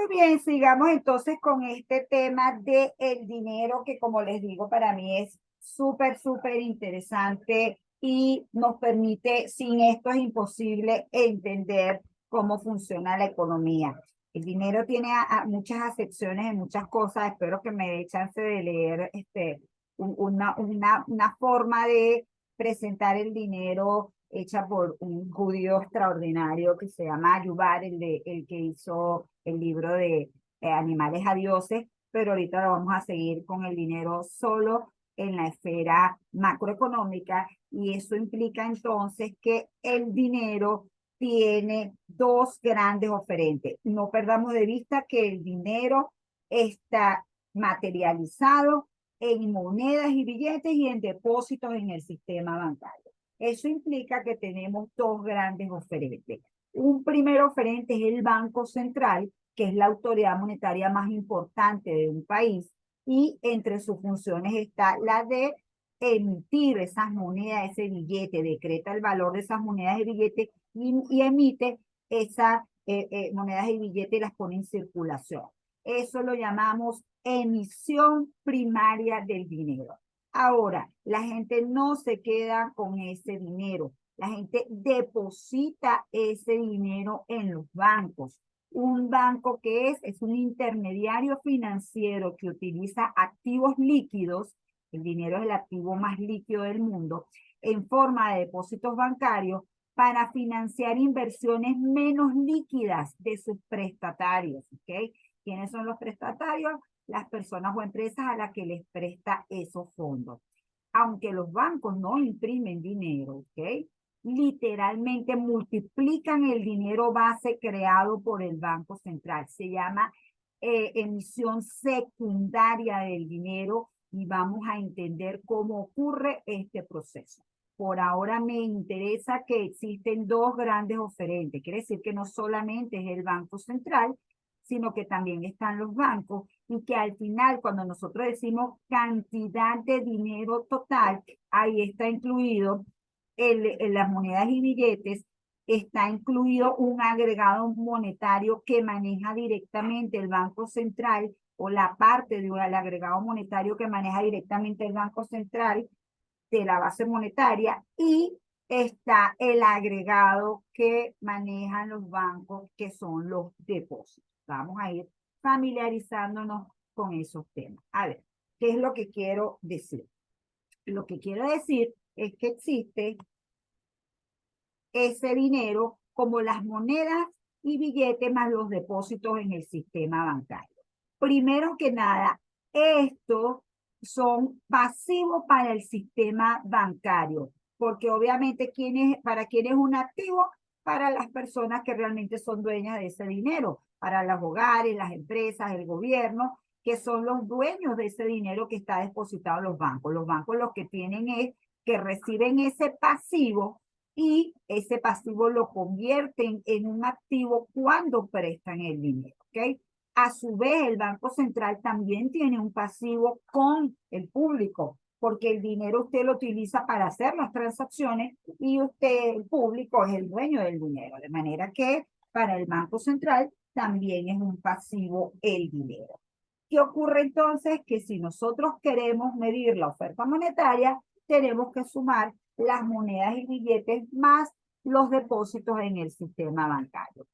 Muy bien, sigamos entonces con este tema de el dinero que, como les digo, para mí es súper, súper interesante y nos permite, sin esto es imposible entender cómo funciona la economía. El dinero tiene muchas acepciones en muchas cosas. Espero que me dé chance de leer una forma de presentar el dinero hecha por un judío extraordinario que se llama Yuval, el que hizo el libro de Animales a Dioses, pero ahorita lo vamos a seguir con el dinero solo en la esfera macroeconómica, y eso implica entonces que el dinero tiene dos grandes oferentes. No perdamos de vista que el dinero está materializado en monedas y billetes y en depósitos en el sistema bancario. Eso implica que tenemos dos grandes oferentes. Un primer oferente es el Banco Central, que es la autoridad monetaria más importante de un país, y entre sus funciones está la de emitir esas monedas, ese billete, decreta el valor de esas monedas y billetes y emite esas monedas y billetes y las pone en circulación. Eso lo llamamos emisión primaria del dinero. Ahora, la gente no se queda con ese dinero. La gente deposita ese dinero en los bancos. Un banco es un intermediario financiero que utiliza activos líquidos. El dinero es el activo más líquido del mundo, en forma de depósitos bancarios para financiar inversiones menos líquidas de sus prestatarios. ¿Okay? ¿Quiénes son los prestatarios? Las personas o empresas a las que les presta esos fondos. Aunque los bancos no imprimen dinero, ¿ok? Literalmente multiplican el dinero base creado por el Banco Central. Se llama emisión secundaria del dinero, y vamos a entender cómo ocurre este proceso. Por ahora me interesa que existen dos grandes oferentes. Quiere decir que no solamente es el Banco Central, sino que también están los bancos, y que al final, cuando nosotros decimos cantidad de dinero total, ahí está incluido en las monedas y billetes, está incluido un agregado monetario que maneja directamente el Banco Central, o la parte del agregado monetario que maneja directamente el Banco Central de la base monetaria, y está el agregado que manejan los bancos, que son los depósitos. Vamos a ir familiarizándonos con esos temas. A ver, ¿qué es lo que quiero decir? Lo que quiero decir es que existe ese dinero como las monedas y billetes más los depósitos en el sistema bancario. Primero que nada, estos son pasivos para el sistema bancario, porque obviamente para quién es un activo, para las personas que realmente son dueñas de ese dinero, para los hogares, las empresas, el gobierno, que son los dueños de ese dinero que está depositado en los bancos. Los bancos lo que tienen es que reciben ese pasivo, y ese pasivo lo convierten en un activo cuando prestan el dinero, ¿ok? A su vez, el Banco Central también tiene un pasivo con el público, porque el dinero usted lo utiliza para hacer las transacciones, y usted, el público, es el dueño del dinero. De manera que para el Banco Central también es un pasivo el dinero. ¿Qué ocurre entonces? Que si nosotros queremos medir la oferta monetaria, tenemos que sumar las monedas y billetes más los depósitos en el sistema bancario.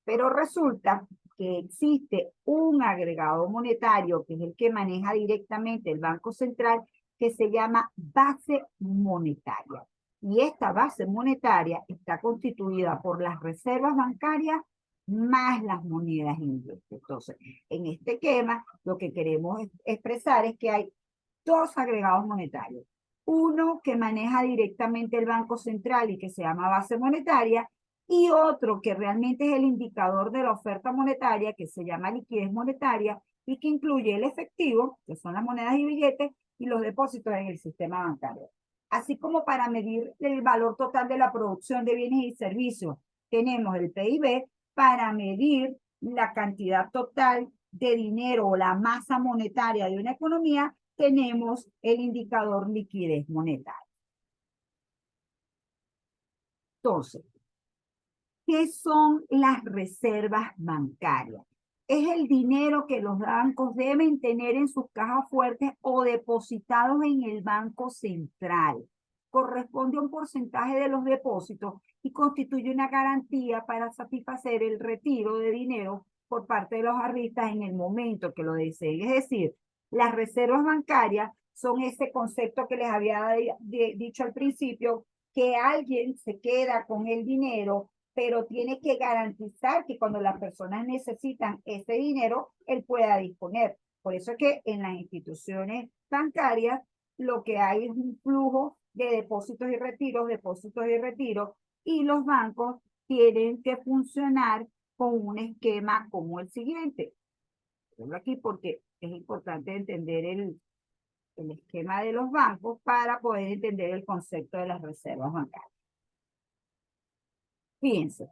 Pero resulta que existe un agregado monetario, que es el que maneja directamente el Banco Central, que se llama base monetaria. Y esta base monetaria está constituida por las reservas bancarias más las monedas y billetes. Entonces, en este esquema, lo que queremos expresar es que hay dos agregados monetarios. Uno que maneja directamente el Banco Central y que se llama base monetaria, y otro que realmente es el indicador de la oferta monetaria, que se llama liquidez monetaria, y que incluye el efectivo, que son las monedas y billetes, y los depósitos en el sistema bancario. Así como para medir el valor total de la producción de bienes y servicios, tenemos el PIB. Para medir la cantidad total de dinero o la masa monetaria de una economía, tenemos el indicador liquidez monetaria. Entonces, ¿qué son las reservas bancarias? es el dinero que los bancos deben tener en sus cajas fuertes o depositados en el Banco Central. Corresponde a un porcentaje de los depósitos y constituye una garantía para satisfacer el retiro de dinero por parte de los ahorristas en el momento que lo deseen. Es decir, las reservas bancarias son ese concepto que les había dicho al principio, que alguien se queda con el dinero, pero tiene que garantizar que cuando las personas necesitan ese dinero, él pueda disponer. Por eso es que en las instituciones bancarias lo que hay es un flujo de depósitos y retiros, y los bancos tienen que funcionar con un esquema como el siguiente. Pongo aquí porque es importante entender el esquema de los bancos para poder entender el concepto de las reservas bancarias. Fíjense,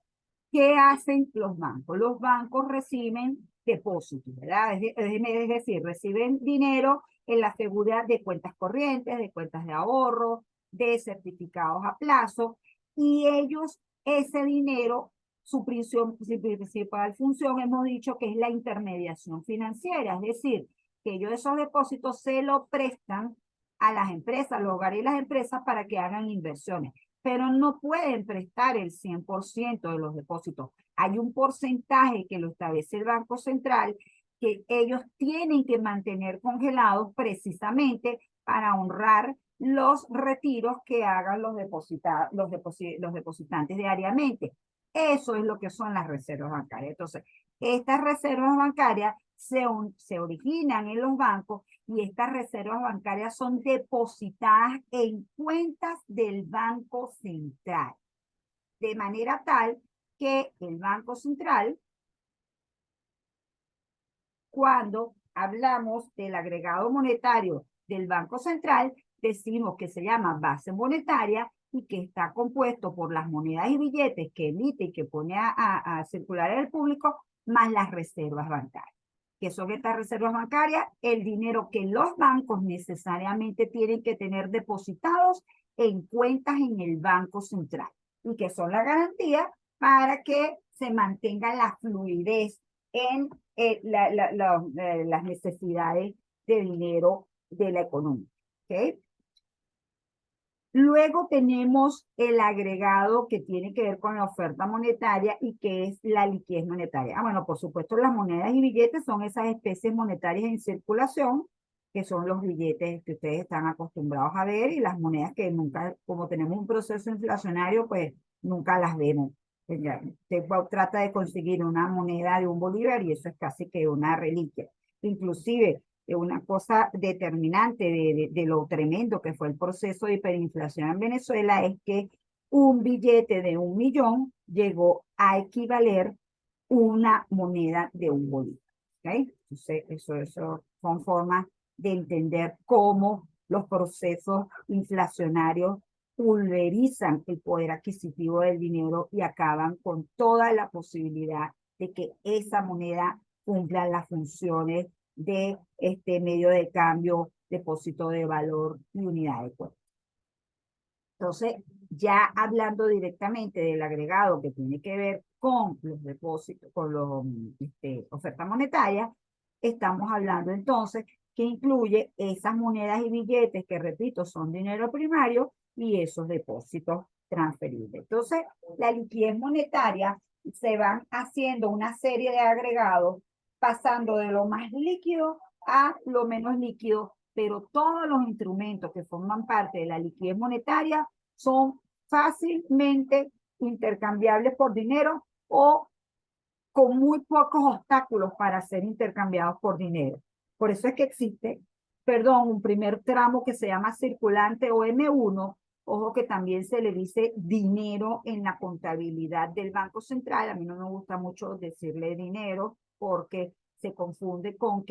¿qué hacen los bancos? Los bancos reciben depósitos, ¿verdad? Es decir, reciben dinero en la seguridad de cuentas corrientes, de cuentas de ahorro, de certificados a plazo, y ellos, ese dinero, su principal función, hemos dicho que es la intermediación financiera, es decir, que ellos esos depósitos se lo prestan a las empresas, los hogares y las empresas para que hagan inversiones, pero no pueden prestar el 100% de los depósitos. Hay un porcentaje que lo establece el Banco Central que ellos tienen que mantener congelados precisamente para honrar los retiros que hagan los depositantes diariamente. Eso es lo que son las reservas bancarias. Entonces, estas reservas bancarias se originan en los bancos y estas reservas bancarias son depositadas en cuentas del Banco Central, de manera tal que el Banco Central, cuando hablamos del agregado monetario del Banco Central, decimos que se llama base monetaria y que está compuesto por las monedas y billetes que emite y que pone a circular en el público, más las reservas bancarias. ¿Qué son estas reservas bancarias? El dinero que los bancos necesariamente tienen que tener depositados en cuentas en el Banco Central y que son la garantía para que se mantenga la fluidez en las necesidades de dinero de la economía. ¿Okay? Luego tenemos el agregado que tiene que ver con la oferta monetaria y que es la liquidez monetaria. Bueno, por supuesto, las monedas y billetes son esas especies monetarias en circulación, que son los billetes que ustedes están acostumbrados a ver y las monedas que nunca, como tenemos un proceso inflacionario, pues nunca las vemos. Usted trata de conseguir una moneda de un bolívar y eso es casi que una reliquia. Inclusive, una cosa determinante de lo tremendo que fue el proceso de hiperinflación en Venezuela es que un billete de 1.000.000 llegó a equivaler una moneda de un bolívar. ¿Okay? Entonces, eso son formas de entender cómo los procesos inflacionarios pulverizan el poder adquisitivo del dinero y acaban con toda la posibilidad de que esa moneda cumpla las funciones de este medio de cambio, depósito de valor y unidad de cuenta. Entonces, ya hablando directamente del agregado que tiene que ver con los depósitos, con los ofertas monetarias, estamos hablando entonces que incluye esas monedas y billetes que, repito, son dinero primario y esos depósitos transferibles. Entonces, la liquidez monetaria se van haciendo una serie de agregados pasando de lo más líquido a lo menos líquido, pero todos los instrumentos que forman parte de la liquidez monetaria son fácilmente intercambiables por dinero o con muy pocos obstáculos para ser intercambiados por dinero. Por eso es que existe, un primer tramo que se llama circulante o M1, ojo que también se le dice dinero en la contabilidad del Banco Central. A mí no me gusta mucho decirle dinero porque se confunde con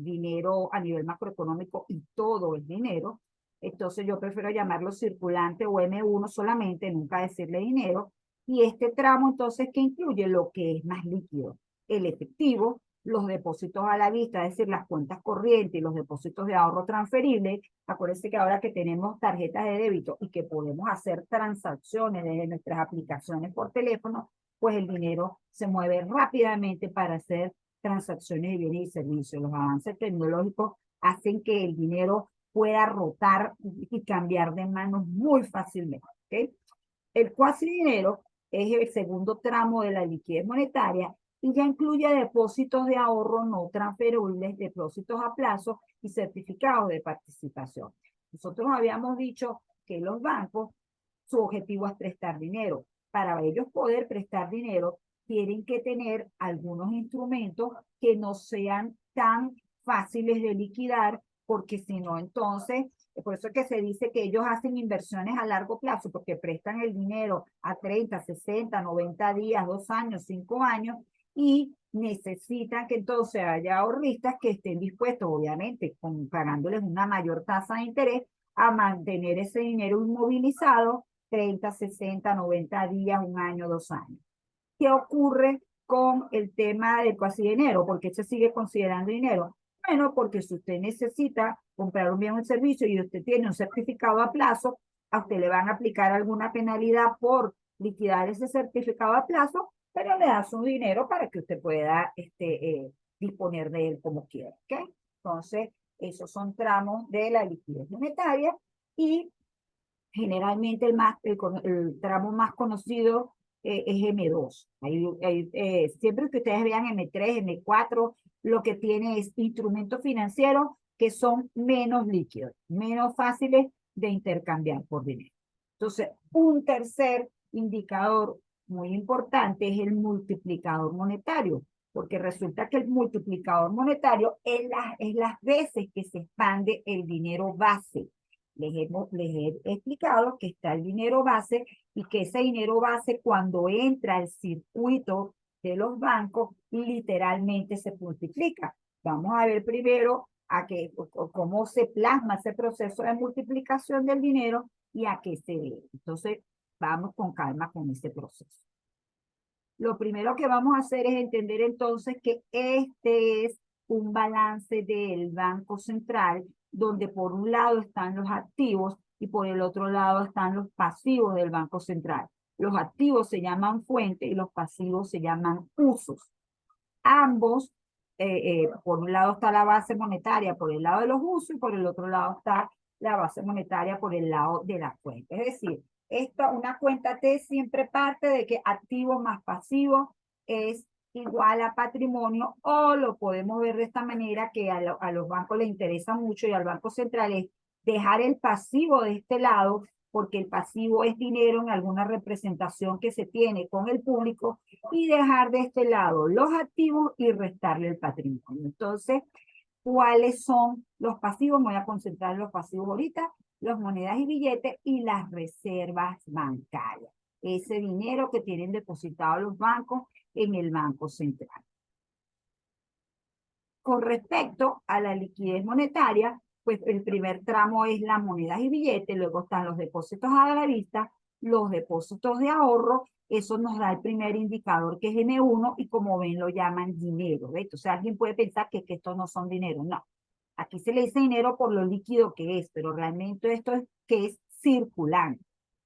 dinero a nivel macroeconómico y todo es dinero. Entonces yo prefiero llamarlo circulante o M1 solamente, nunca decirle dinero. Y este tramo entonces que incluye lo que es más líquido, el efectivo, los depósitos a la vista, es decir, las cuentas corrientes y los depósitos de ahorro transferibles. Acuérdense que ahora que tenemos tarjetas de débito y que podemos hacer transacciones desde nuestras aplicaciones por teléfono, pues el dinero se mueve rápidamente para hacer transacciones de bienes y servicios. Los avances tecnológicos hacen que el dinero pueda rotar y cambiar de manos muy fácilmente. ¿Okay? El cuasi dinero es el segundo tramo de la liquidez monetaria y ya incluye depósitos de ahorro no transferibles, depósitos a plazo y certificados de participación. Nosotros habíamos dicho que los bancos, su objetivo es prestar dinero. Para ellos poder prestar dinero, tienen que tener algunos instrumentos que no sean tan fáciles de liquidar, porque si no, entonces, por eso es que se dice que ellos hacen inversiones a largo plazo, porque prestan el dinero a 30, 60, 90 días, 2 años, 5 años, y necesitan que entonces haya ahorristas que estén dispuestos, obviamente, pagándoles una mayor tasa de interés, a mantener ese dinero inmovilizado 30, 60, 90 días, 1 año, 2 años. ¿Qué ocurre con el tema del cuasi dinero? ¿Por qué se sigue considerando dinero? Bueno, porque si usted necesita comprar un bien o un servicio y usted tiene un certificado a plazo, a usted le van a aplicar alguna penalidad por liquidar ese certificado a plazo, pero le da su dinero para que usted pueda disponer de él como quiera. ¿Okay? Entonces, esos son tramos de la liquidez monetaria y generalmente el tramo más conocido es M2. Siempre que ustedes vean M3, M4, lo que tiene es instrumentos financieros que son menos líquidos, menos fáciles de intercambiar por dinero. Entonces, un tercer indicador muy importante es el multiplicador monetario, porque resulta que el multiplicador monetario es las veces que se expande el dinero base. Les he explicado que está el dinero base y que ese dinero base cuando entra al circuito de los bancos literalmente se multiplica. Vamos a ver primero cómo se plasma ese proceso de multiplicación del dinero y a qué se debe. Entonces, vamos con calma con ese proceso. Lo primero que vamos a hacer es entender entonces que este es un balance del Banco Central, donde por un lado están los activos y por el otro lado están los pasivos del Banco Central. Los activos se llaman fuente y los pasivos se llaman usos. Ambos, por un lado está la base monetaria por el lado de los usos y por el otro lado está la base monetaria por el lado de la fuente. Es decir, una cuenta T siempre parte de que activo más pasivo es igual a patrimonio, o lo podemos ver de esta manera que a los bancos les interesa mucho y al Banco Central es dejar el pasivo de este lado, porque el pasivo es dinero en alguna representación que se tiene con el público, y dejar de este lado los activos y restarle el patrimonio. Entonces, ¿cuáles son los pasivos? Me voy a concentrar en los pasivos ahorita: las monedas y billetes y las reservas bancarias. Ese dinero que tienen depositado los bancos en el Banco Central. Con respecto a la liquidez monetaria, pues el primer tramo es las monedas y billetes, luego están los depósitos a la vista, los depósitos de ahorro. Eso nos da el primer indicador, que es M1, y como ven lo llaman dinero. ¿Ves? O sea, alguien puede pensar que estos no son dinero. No, aquí se le dice dinero por lo líquido que es, pero realmente esto es que es circulante.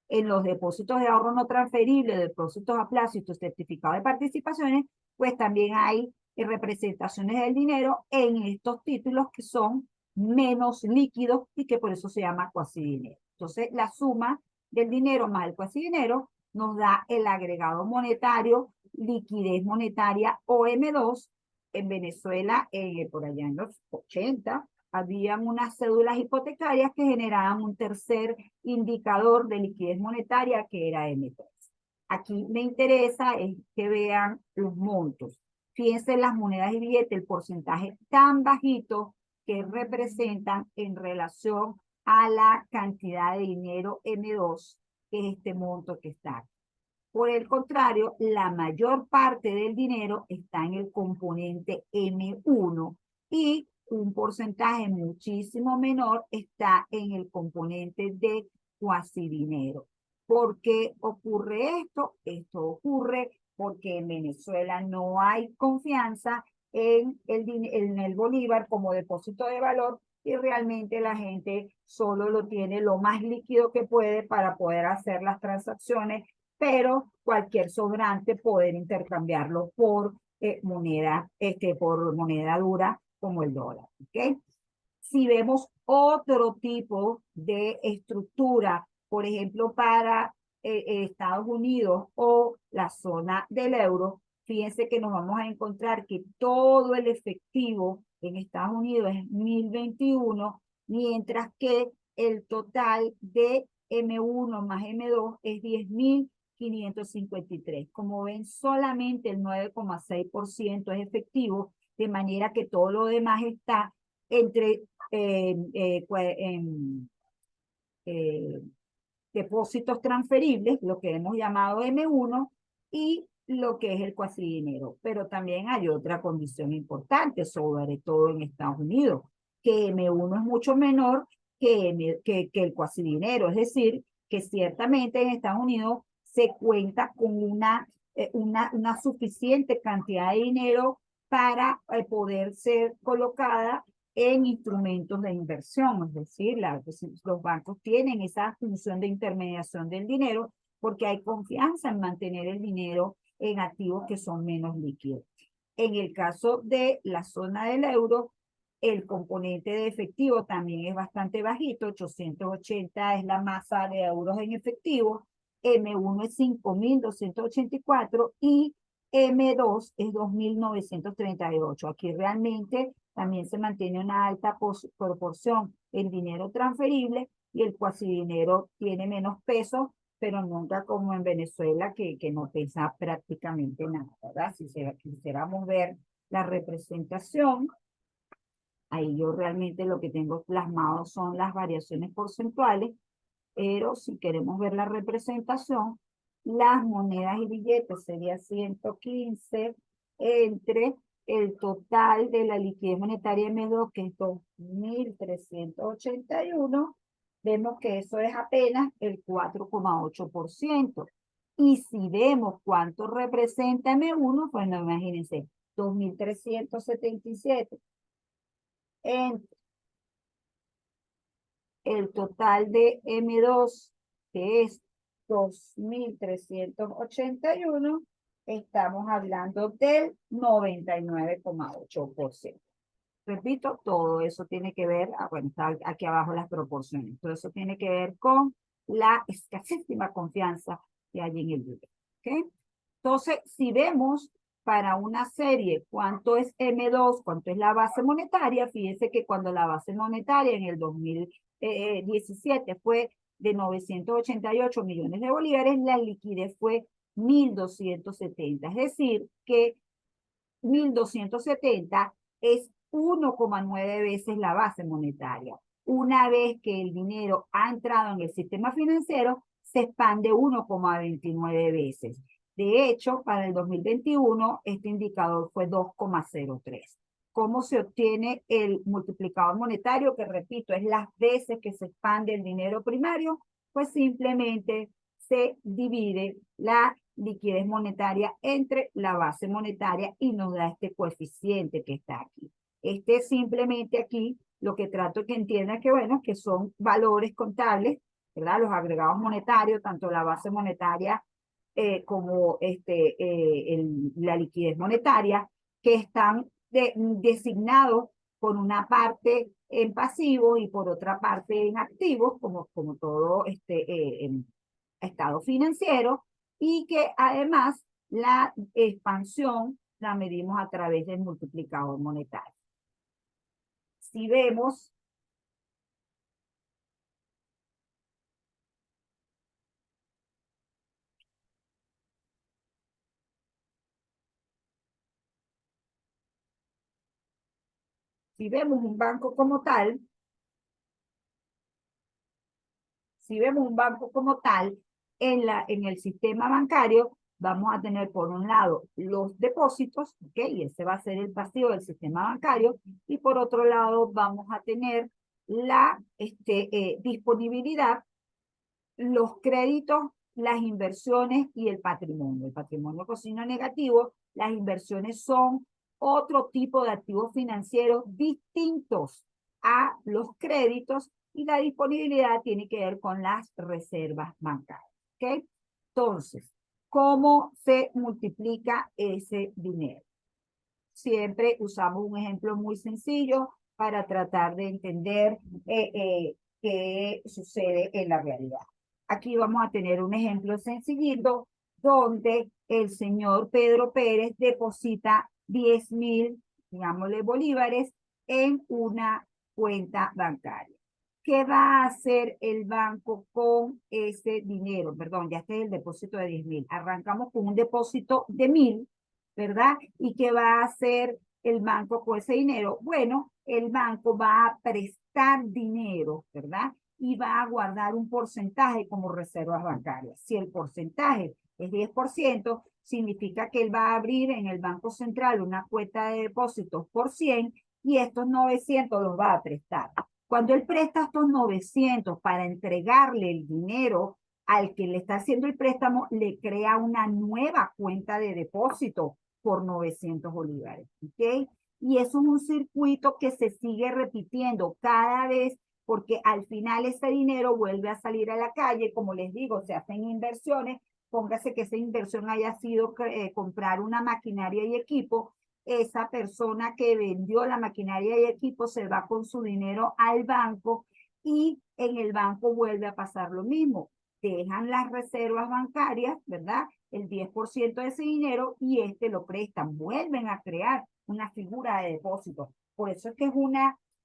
En los depósitos de ahorro no transferibles, depósitos a plazo y tu certificado de participaciones, pues también hay representaciones del dinero en estos títulos que son menos líquidos y que por eso se llama cuasi dinero. Entonces, la suma del dinero más el cuasi dinero nos da el agregado monetario, liquidez monetaria o M2. En Venezuela, por allá en los 80, habían unas cédulas hipotecarias que generaban un tercer indicador de liquidez monetaria, que era M3. Aquí me interesa es que vean los montos. Fíjense en las monedas y billetes, el porcentaje tan bajito que representan en relación a la cantidad de dinero M2, que es este monto que está aquí. Por el contrario, la mayor parte del dinero está en el componente M1 y un porcentaje muchísimo menor está en el componente de cuasi dinero. ¿Por qué ocurre esto? Esto ocurre porque en Venezuela no hay confianza en el bolívar como depósito de valor, y realmente la gente solo lo tiene lo más líquido que puede para poder hacer las transacciones pero cualquier sobrante poder intercambiarlo por moneda dura como el dólar. ¿Ok? Si vemos otro tipo de estructura, por ejemplo, para Estados Unidos o la zona del euro, fíjense que nos vamos a encontrar que todo el efectivo en Estados Unidos es 1021, mientras que el total de M1 más M2 es 10.553. Como ven, solamente el 9,6% es efectivo, de manera que todo lo demás está entre en depósitos transferibles, lo que hemos llamado M1, y lo que es el cuasi dinero. Pero también hay otra condición importante, sobre todo en Estados Unidos, que M1 es mucho menor que el cuasi dinero. Es decir, que ciertamente en Estados Unidos se cuenta con una suficiente cantidad de dinero para poder ser colocada en instrumentos de inversión, es decir, los bancos tienen esa función de intermediación del dinero porque hay confianza en mantener el dinero en activos que son menos líquidos. En el caso de la zona del euro, el componente de efectivo también es bastante bajito, 880 es la masa de euros en efectivo, M1 es 5.284 y M2 es 2.938. Aquí realmente también se mantiene una alta proporción en dinero transferible y el cuasi dinero tiene menos peso, pero nunca como en Venezuela que no pesa prácticamente nada, ¿verdad? Si quisiéramos ver la representación, ahí yo realmente lo que tengo plasmado son las variaciones porcentuales, pero si queremos ver la representación, las monedas y billetes sería 115 entre el total de la liquidez monetaria M2, que es 2.381, vemos que eso es apenas el 4,8%. Y si vemos cuánto representa M1, pues no, imagínense, 2.377 entre el total de M2, que es 2.381, estamos hablando del 99,8%. Repito, todo eso tiene que ver, bueno, está aquí abajo las proporciones, todo eso tiene que ver con la escasísima confianza que hay en el dinero. ¿Okay? Entonces, si vemos para una serie cuánto es M2, cuánto es la base monetaria, fíjense que cuando la base monetaria en el 2017 fue de 988 millones de bolívares, la liquidez fue 1.270. Es decir, que 1.270 es 1,9 veces la base monetaria. Una vez que el dinero ha entrado en el sistema financiero, se expande 1,29 veces. De hecho, para el 2021, este indicador fue 2,03. ¿Cómo se obtiene el multiplicador monetario? Que repito, es las veces que se expande el dinero primario. Pues simplemente se divide la liquidez monetaria entre la base monetaria y nos da este coeficiente que está aquí. Este simplemente aquí lo que trato que entiendan que, bueno, que son valores contables, ¿verdad? Los agregados monetarios, tanto la base monetaria como la liquidez monetaria, que están designados por una parte en pasivos y por otra parte en activos, como todo estado financiero, y que además la expansión la medimos a través del multiplicador monetario. Si vemos, si vemos un banco como tal, si vemos un banco como tal, en el sistema bancario vamos a tener por un lado los depósitos, ¿ok? Y ese va a ser el pasivo del sistema bancario, y por otro lado vamos a tener la disponibilidad, los créditos, las inversiones y el patrimonio. El patrimonio cocina negativo, las inversiones son otro tipo de activos financieros distintos a los créditos, y la disponibilidad tiene que ver con las reservas bancarias. ¿Ok? Entonces, ¿Cómo se multiplica ese dinero? Siempre usamos un ejemplo muy sencillo para tratar de entender qué sucede en la realidad. Aquí vamos a tener un ejemplo sencillito donde el señor Pedro Pérez deposita 10.000, digámosle, bolívares en una cuenta bancaria. ¿Qué va a hacer el banco con ese dinero? Perdón, ya este es el depósito de 10.000. Arrancamos con un depósito de 1.000, ¿verdad? ¿Y qué va a hacer el banco con ese dinero? Bueno, el banco va a prestar dinero, ¿verdad? Y va a guardar un porcentaje como reservas bancarias. Si el porcentaje es 10%, significa que él va a abrir en el Banco Central una cuenta de depósitos por 100 y estos 900 los va a prestar. Cuando él presta estos 900 para entregarle el dinero al que le está haciendo el préstamo, le crea una nueva cuenta de depósito por 900 bolívares, ¿ok? Y eso es un circuito que se sigue repitiendo cada vez porque al final ese dinero vuelve a salir a la calle, como les digo, se hacen inversiones, póngase que esa inversión haya sido comprar una maquinaria y equipo, esa persona que vendió la maquinaria y equipo se va con su dinero al banco y en el banco vuelve a pasar lo mismo. Dejan las reservas bancarias, ¿verdad? El 10% de ese dinero y lo prestan. Vuelven a crear una figura de depósito. Por eso es que es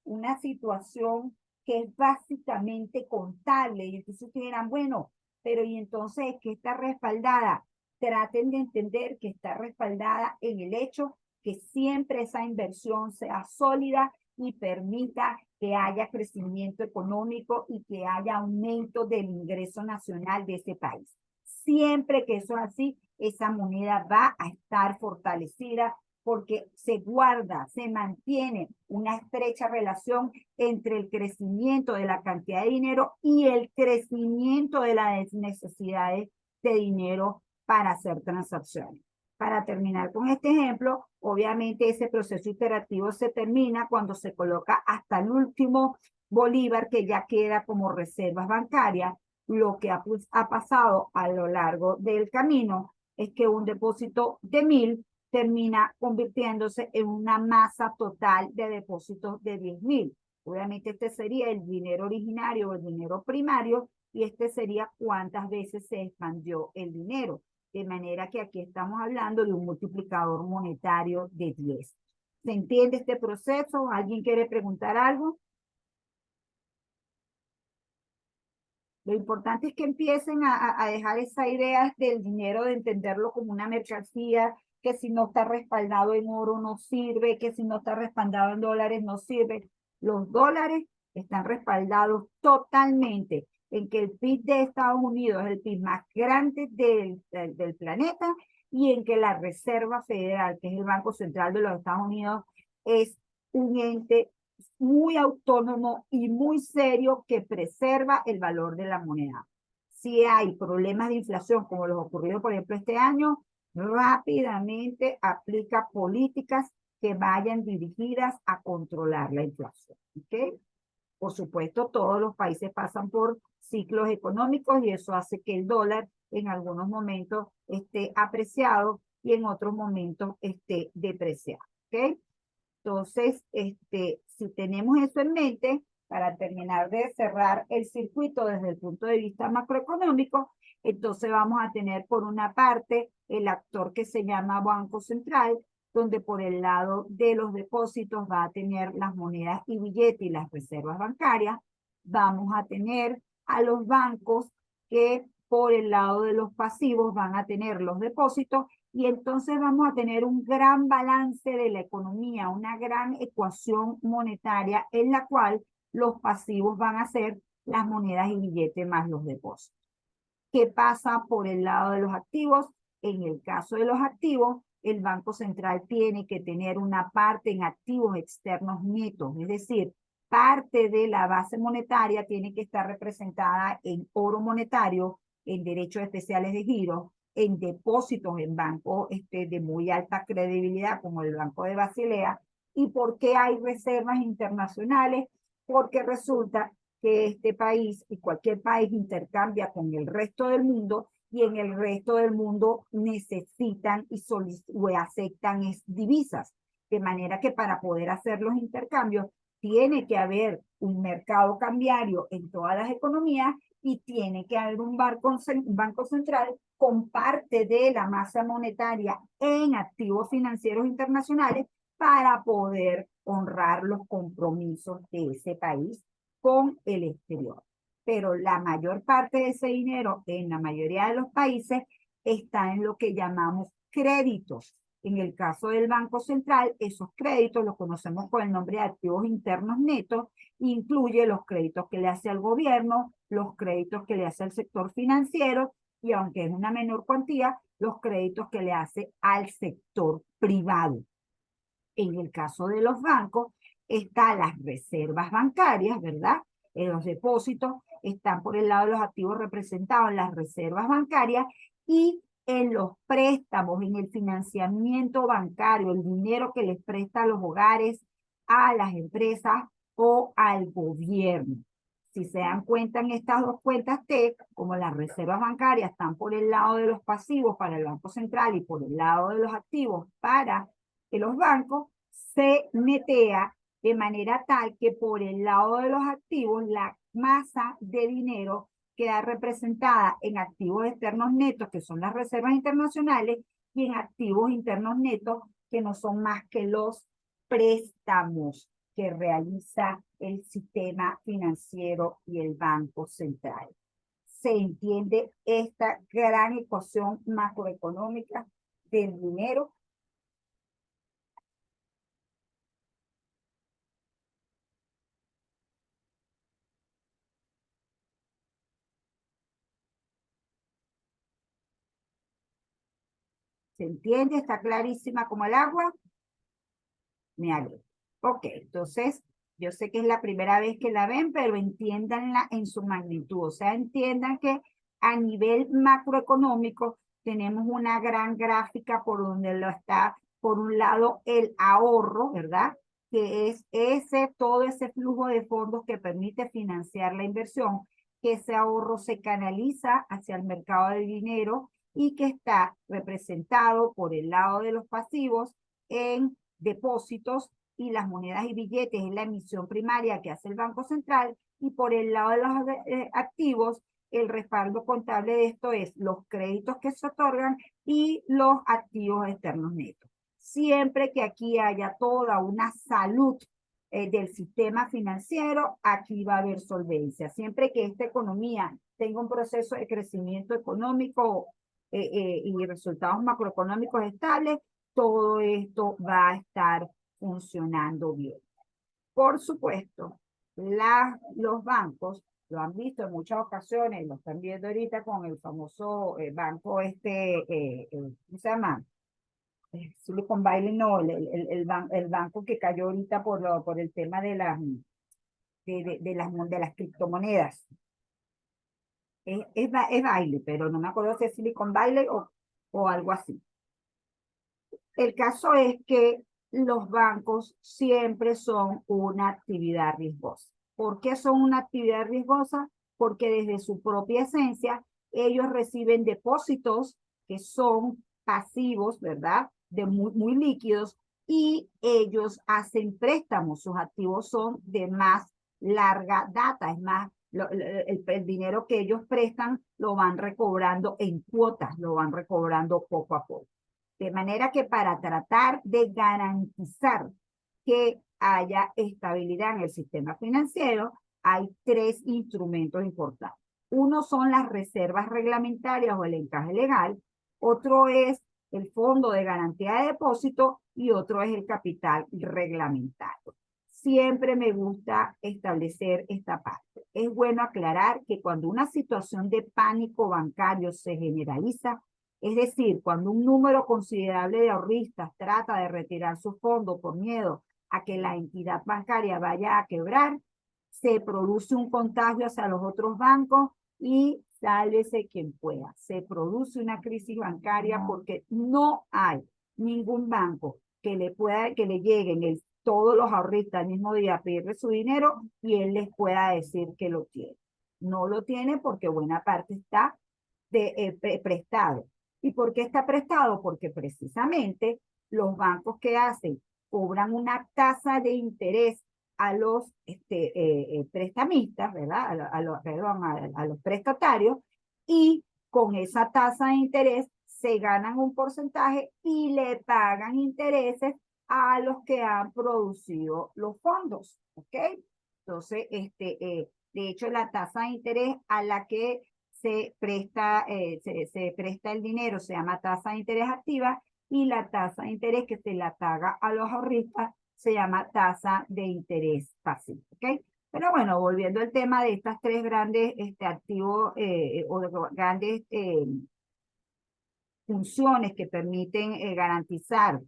una situación que es básicamente contable. Y entonces ustedes dirán, bueno, pero ¿y entonces qué está respaldada? Traten de entender que está respaldada en el hecho que siempre esa inversión sea sólida y permita que haya crecimiento económico y que haya aumento del ingreso nacional de ese país. Siempre que eso es así, esa moneda va a estar fortalecida porque se guarda, se mantiene una estrecha relación entre el crecimiento de la cantidad de dinero y el crecimiento de las necesidades de dinero para hacer transacciones. Para terminar con este ejemplo, obviamente ese proceso iterativo se termina cuando se coloca hasta el último bolívar que ya queda como reservas bancarias. Lo que ha pasado a lo largo del camino es que un depósito de 1.000 termina convirtiéndose en una masa total de depósitos de 10.000. Obviamente este sería el dinero originario o el dinero primario y este sería cuántas veces se expandió el dinero. De manera que aquí estamos hablando de un multiplicador monetario de 10. ¿Se entiende este proceso? ¿Alguien quiere preguntar algo? Lo importante es que empiecen a dejar esa idea del dinero, de entenderlo como una mercancía, que si no está respaldado en oro no sirve, que si no está respaldado en dólares no sirve. Los dólares están respaldados totalmente en que el PIB de Estados Unidos es el PIB más grande del planeta y en que la Reserva Federal, que es el Banco Central de los Estados Unidos, es un ente muy autónomo y muy serio que preserva el valor de la moneda. Si hay problemas de inflación como los ocurridos, por ejemplo, este año, rápidamente aplica políticas que vayan dirigidas a controlar la inflación. ¿Okay? Por supuesto, todos los países pasan por ciclos económicos y eso hace que el dólar en algunos momentos esté apreciado y en otros momentos esté depreciado. ¿Okay? Entonces, si tenemos eso en mente, para terminar de cerrar el circuito desde el punto de vista macroeconómico, entonces vamos a tener por una parte el actor que se llama Banco Central, donde por el lado de los depósitos va a tener las monedas y billetes y las reservas bancarias. Vamos a tener a los bancos que por el lado de los pasivos van a tener los depósitos y entonces vamos a tener un gran balance de la economía, una gran ecuación monetaria en la cual los pasivos van a ser las monedas y billetes más los depósitos. ¿Qué pasa por el lado de los activos? En el caso de los activos, el Banco Central tiene que tener una parte en activos externos netos, es decir, parte de la base monetaria tiene que estar representada en oro monetario, en derechos especiales de giro, en depósitos en bancos de muy alta credibilidad como el Banco de Basilea. ¿Y por qué hay reservas internacionales? Porque resulta que este país y cualquier país intercambia con el resto del mundo y en el resto del mundo necesitan o aceptan divisas. De manera que para poder hacer los intercambios tiene que haber un mercado cambiario en todas las economías y tiene que haber un banco central con parte de la masa monetaria en activos financieros internacionales para poder honrar los compromisos de ese país con el exterior. Pero la mayor parte de ese dinero en la mayoría de los países está en lo que llamamos créditos. En el caso del Banco Central, esos créditos los conocemos con el nombre de activos internos netos, incluye los créditos que le hace al gobierno, los créditos que le hace al sector financiero y, aunque es una menor cuantía, los créditos que le hace al sector privado. En el caso de los bancos, están las reservas bancarias, ¿verdad? Los depósitos están por el lado de los activos representados en las reservas bancarias y en los préstamos, en el financiamiento bancario, el dinero que les presta a los hogares, a las empresas o al gobierno. Si se dan cuenta en estas dos cuentas T, como las reservas bancarias están por el lado de los pasivos para el Banco Central y por el lado de los activos para los bancos, se netea de manera tal que por el lado de los activos la masa de dinero queda representada en activos externos netos, que son las reservas internacionales, y en activos internos netos, que no son más que los préstamos que realiza el sistema financiero y el Banco Central. ¿Se entiende esta gran ecuación macroeconómica del dinero? ¿Se entiende? ¿Está clarísima como el agua? Me alegro. Ok, entonces yo sé que es la primera vez que la ven, pero entiéndanla en su magnitud. O sea, entiendan que a nivel macroeconómico tenemos una gran gráfica por donde lo está, por un lado, el ahorro, ¿verdad? Que es todo ese flujo de fondos que permite financiar la inversión, que ese ahorro se canaliza hacia el mercado del dinero y que está representado por el lado de los pasivos en depósitos y las monedas y billetes es la emisión primaria que hace el Banco Central y por el lado de los activos, el respaldo contable de esto es los créditos que se otorgan y los activos externos netos. Siempre que aquí haya toda una salud del sistema financiero, aquí va a haber solvencia. Siempre que esta economía tenga un proceso de crecimiento económico y resultados macroeconómicos estables, todo esto va a estar funcionando bien. Por supuesto, los bancos, lo han visto en muchas ocasiones, lo están viendo ahorita con el famoso banco ¿cómo se llama? Silicon Valley, no, el banco que cayó ahorita por el tema de las criptomonedas. Es Valley, pero no me acuerdo si es Silicon Valley o algo así. El caso es que los bancos siempre son una actividad riesgosa. ¿Por qué son una actividad riesgosa? Porque desde su propia esencia ellos reciben depósitos que son pasivos, ¿verdad? De muy líquidos y ellos hacen préstamos. Sus activos son de más larga data, es más, el dinero que ellos prestan lo van recobrando en cuotas, lo van recobrando poco a poco. De manera que para tratar de garantizar que haya estabilidad en el sistema financiero, hay tres instrumentos importantes. Uno son las reservas reglamentarias o el encaje legal, otro es el fondo de garantía de depósito y otro es el capital reglamentario. Siempre me gusta establecer esta parte. Es bueno aclarar que cuando una situación de pánico bancario se generaliza, es decir, cuando un número considerable de ahorristas trata de retirar su fondo por miedo a que la entidad bancaria vaya a quebrar, se produce un contagio hacia los otros bancos y sálvese quien pueda. Se produce una crisis bancaria porque no hay ningún banco que le lleguen todos los ahorristas al mismo día a pedirle su dinero y él les pueda decir que lo tiene. No lo tiene porque buena parte está prestado. ¿Y por qué está prestado? Porque precisamente los bancos que hacen cobran una tasa de interés a los prestamistas, ¿verdad? Perdón, a los prestatarios, y con esa tasa de interés se ganan un porcentaje y le pagan intereses a los que han producido los fondos, ¿ok? Entonces, de hecho, la tasa de interés a la que se presta el dinero se llama tasa de interés activa, y la tasa de interés que se la paga a los ahorristas se llama tasa de interés pasivo, ¿ok? Pero bueno, volviendo al tema de estas tres grandes activos o de grandes funciones que permiten garantizar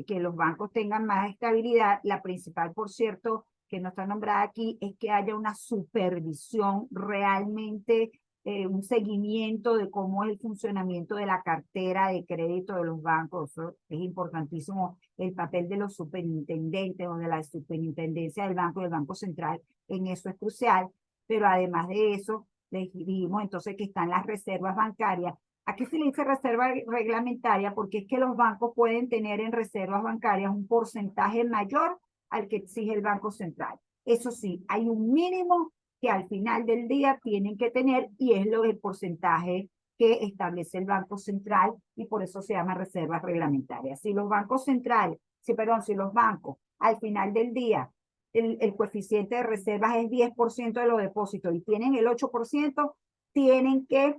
que los bancos tengan más estabilidad, la principal, por cierto, que no está nombrada aquí, es que haya una supervisión realmente, un seguimiento de cómo es el funcionamiento de la cartera de crédito de los bancos. Eso es importantísimo, el papel de los superintendentes o de la superintendencia del banco y del Banco Central, en eso es crucial. Pero además de eso, les dijimos entonces que están las reservas bancarias. Aquí se le dice reserva reglamentaria porque es que los bancos pueden tener en reservas bancarias un porcentaje mayor al que exige el Banco Central. Eso sí, hay un mínimo que al final del día tienen que tener, y es el porcentaje que establece el Banco Central, y por eso se llama reservas reglamentarias. Si los bancos centrales, si los bancos al final del día el coeficiente de reservas es 10% de los depósitos y tienen el 8%, tienen que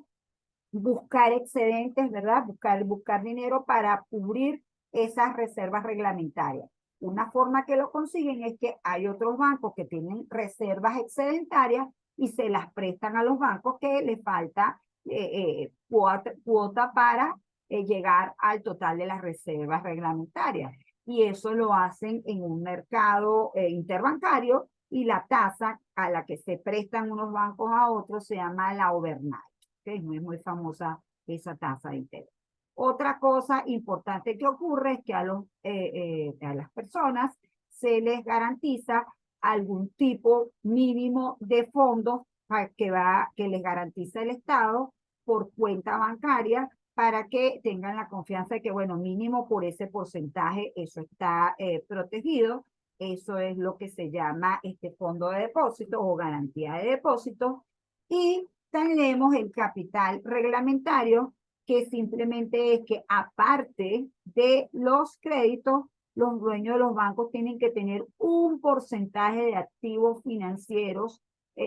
buscar excedentes, ¿verdad? Buscar dinero para cubrir esas reservas reglamentarias. Una forma que lo consiguen es que hay otros bancos que tienen reservas excedentarias y se las prestan a los bancos que les falta cuota para llegar al total de las reservas reglamentarias. Y eso lo hacen en un mercado interbancario, y la tasa a la que se prestan unos bancos a otros se llama la overnight, que es muy famosa esa tasa de interés. Otra cosa importante que ocurre es que a las personas se les garantiza algún tipo mínimo de fondos que les garantiza el Estado por cuenta bancaria, para que tengan la confianza de que, bueno, mínimo por ese porcentaje eso está protegido. Eso es lo que se llama fondo de depósito o garantía de depósito. Y tenemos el capital reglamentario, que simplemente es que aparte de los créditos, los dueños de los bancos tienen que tener un porcentaje de activos financieros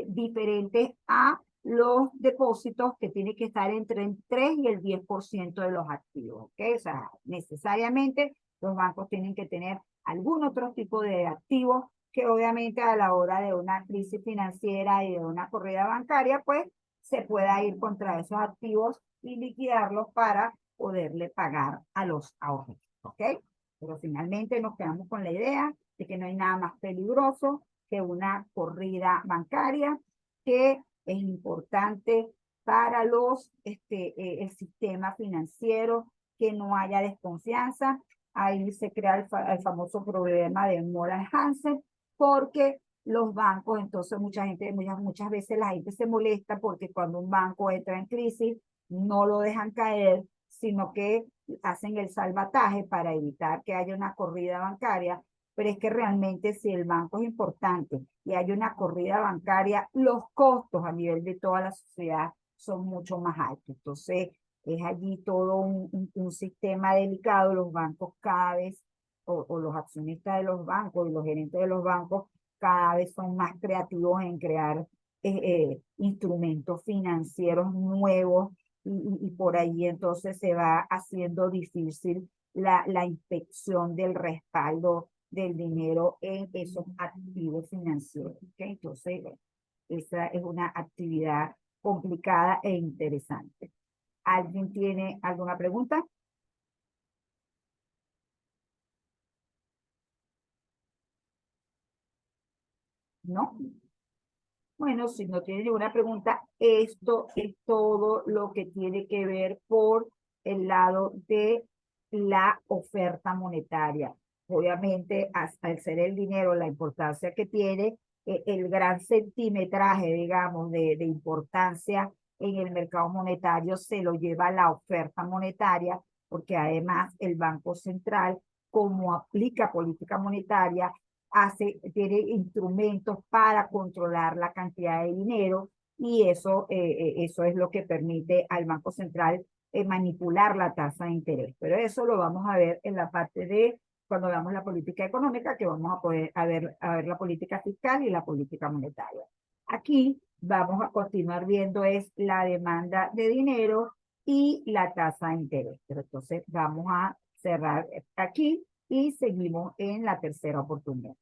diferentes a los depósitos, que tiene que estar entre el 3 y el 10% de los activos, ¿ok? O sea, necesariamente los bancos tienen que tener algún otro tipo de activos que obviamente a la hora de una crisis financiera y de una corrida bancaria, pues se pueda ir contra esos activos y liquidarlos para poderle pagar a los ahorros, ¿ok? Pero finalmente nos quedamos con la idea de que no hay nada más peligroso que una corrida bancaria, que es importante para el sistema financiero, que no haya desconfianza. Ahí se crea el famoso problema de Moral Hansen, porque los bancos, entonces muchas veces la gente se molesta porque cuando un banco entra en crisis no lo dejan caer, sino que hacen el salvataje para evitar que haya una corrida bancaria. Pero es que realmente, si el banco es importante y hay una corrida bancaria, los costos a nivel de toda la sociedad son mucho más altos. Entonces, es allí todo un sistema delicado. Los bancos cada vez, o los accionistas de los bancos y los gerentes de los bancos, cada vez son más creativos en crear instrumentos financieros nuevos, y por ahí entonces se va haciendo difícil la inspección del respaldo del dinero en esos activos financieros, ¿okay? Entonces, esa es una actividad complicada e interesante. ¿Alguien tiene alguna pregunta? ¿No? Bueno, si no tiene ninguna pregunta, esto es todo lo que tiene que ver por el lado de la oferta monetaria. Obviamente, al ser el dinero la importancia que tiene, el gran centimetraje, digamos, de importancia en el mercado monetario se lo lleva la oferta monetaria, porque además el Banco Central, como aplica política monetaria, tiene instrumentos para controlar la cantidad de dinero y eso es lo que permite al Banco Central manipular la tasa de interés. Pero eso lo vamos a ver en la parte de cuando veamos la política económica, que vamos a poder a ver la política fiscal y la política monetaria. Aquí vamos a continuar viendo es la demanda de dinero y la tasa de interés. Pero entonces vamos a cerrar aquí y seguimos en la tercera oportunidad.